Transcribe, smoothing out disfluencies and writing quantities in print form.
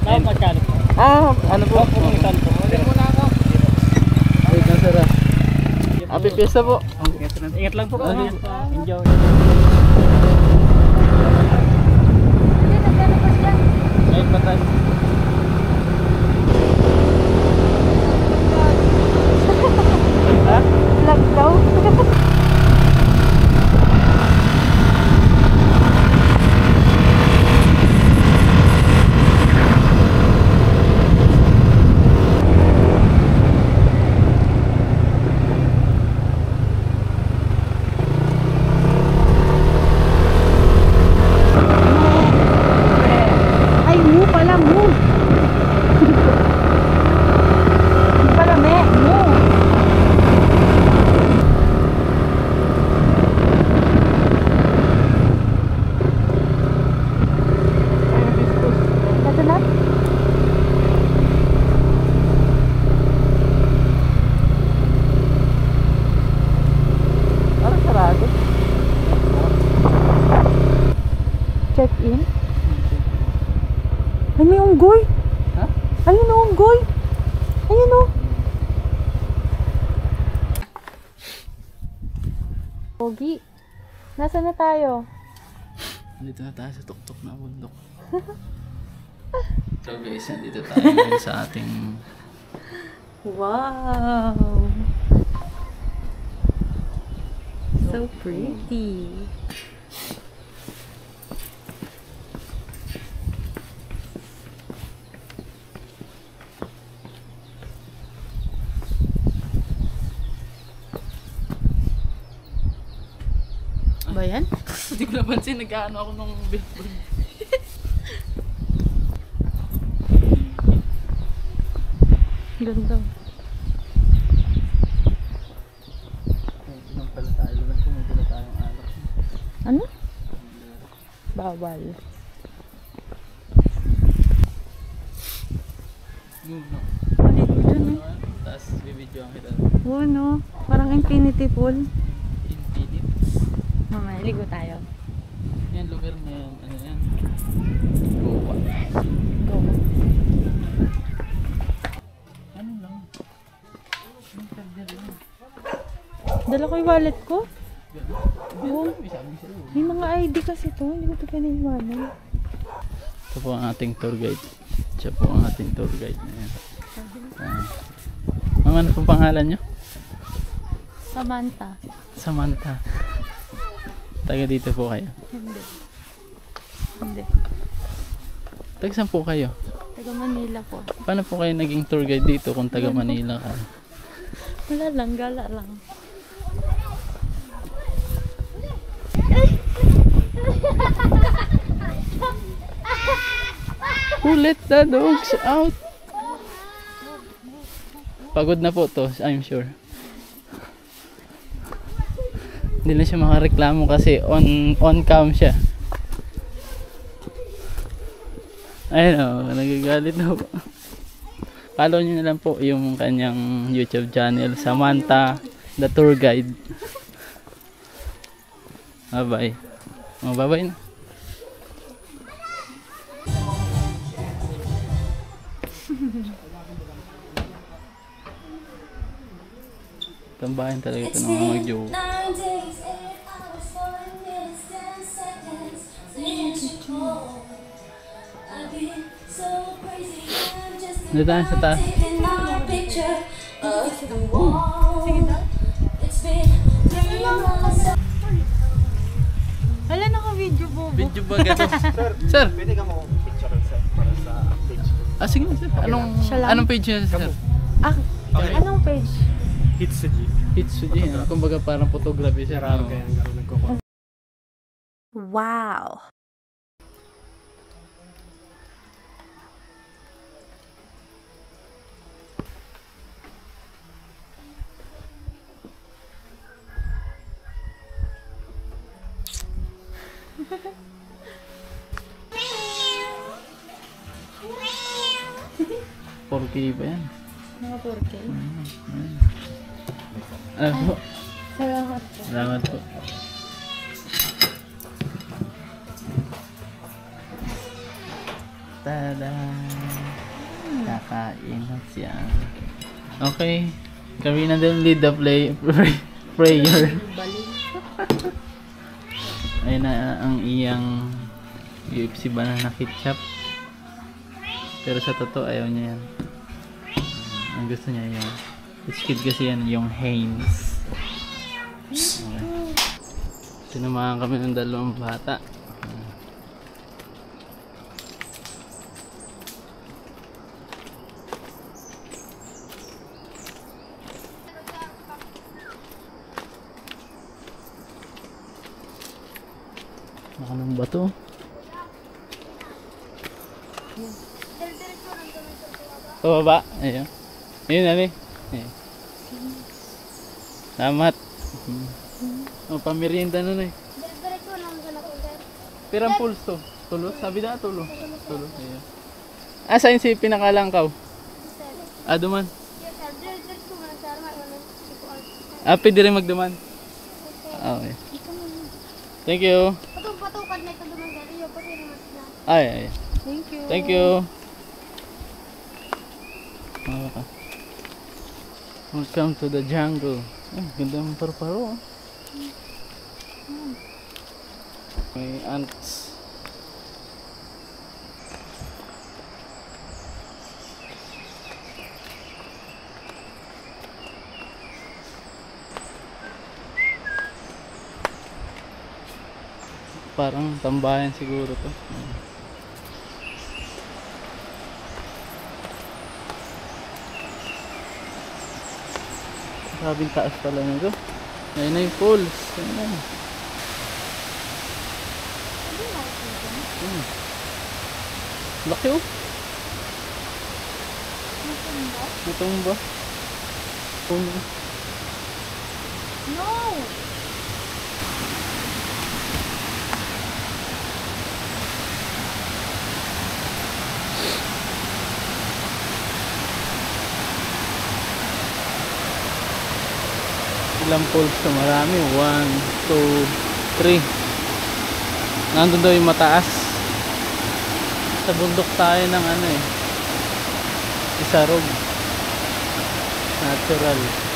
Magkano po? Ano po? Ulit muna ako. Wait na sir. Happy Fiesta po. Ingat lang po. Enjoy. Ayun pa tayo. Vlog daw. Ay, mu pala, mu. Pala, mu. Ito na? Parang sarado. Check in. Ay, may unggoy. Ha? Ayun o, unggoy. Ayun o. Pogi. Nasaan na tayo? Dito na tayo sa tuktok na bundok. So guys, nandito tayo ngayon sa ating Wow. So pretty. Ba yan? hindi ko napansin, nag-ano ako nung billboard. Ganda. Inom pala tayo, lumang kumagula tayong alak. Ano? Bawal. No. Tapos bibidyo ang kita. Oo, no? Parang infinity pool. Infinite. Mamaya, ligo tayo. Yan, lugar na yan. Ano yan? Goa. Go. Ano lang? Ang charger lang. Dala ko yung wallet ko. Oo. Sabi sa'yo. May mga ID kasi to. Hindi ko ito pinaiwanan. Ito po ang ating tour guide. Siya po ang ating tour guide na yan. Ma'am, ano pong pangalan nyo? Samantha. Samantha. Taga dito po kayo. Hindi. Hindi. Taga saan po kayo? Taga Manila po. Paano po kayo naging tour guide dito kung taga Manila ka? Wala lang, gala lang. Who let the dogs out? Pagod na po to, I'm sure. Hindi na siya makareklamo kasi on cam siya. Ayun o, nagagalit na po. Follow nyo na lang po yung kanyang YouTube channel, Samantha the Tour Guide. Bye bye. Oh, bye bye na. Tambahin talaga ito ng mga mag-joke. Dito tayo sa taas. Hala, naka-video po. Video ba ito? Sir, Pwede ka mo picture para sa page ko. sige na sir. Anong page niya sir? Ah, Okay. anong page? Hits sa G. Hits with you. Kumbaga parang photography sir. Raro kaya nagko-content. Wow. Okay ba yan? Mga 4K. Ano po? Salamat po. Salamat po. Tada! Kakain na siya. Okay. Kami na din lead the prayer. Ayun na ang iyang UFC banana ketchup. Pero sa totoo ayaw niya yan. Ang gusto niya yung biscuit kasi yan, yung Heinz. Okay. Sinamahan kami ng dalawang bata. Anong bato? Pababa. Ayun. Ayun na rin. Salamat. O, pamirienda na na eh. Pirang pulso. Tulo? Sabi na tulo. Tulo. Ayun. Saan si pinakalangkaw? Duman. Pwede rin magduman. Okay. Thank you. Ay. Thank you. Thank you. Welcome to the jungle. Ganda ng paru-paro. May ants. Parang tambayan siguro to. Sabing taas pala nito. Ayun na yung falls. Ayun na. Laki oh. Natumba. Puno. No! Ilang falls na marami? 1, 2, 3. Nandun daw yung mataas. Sa bundok tayo ng Isarog. Natural.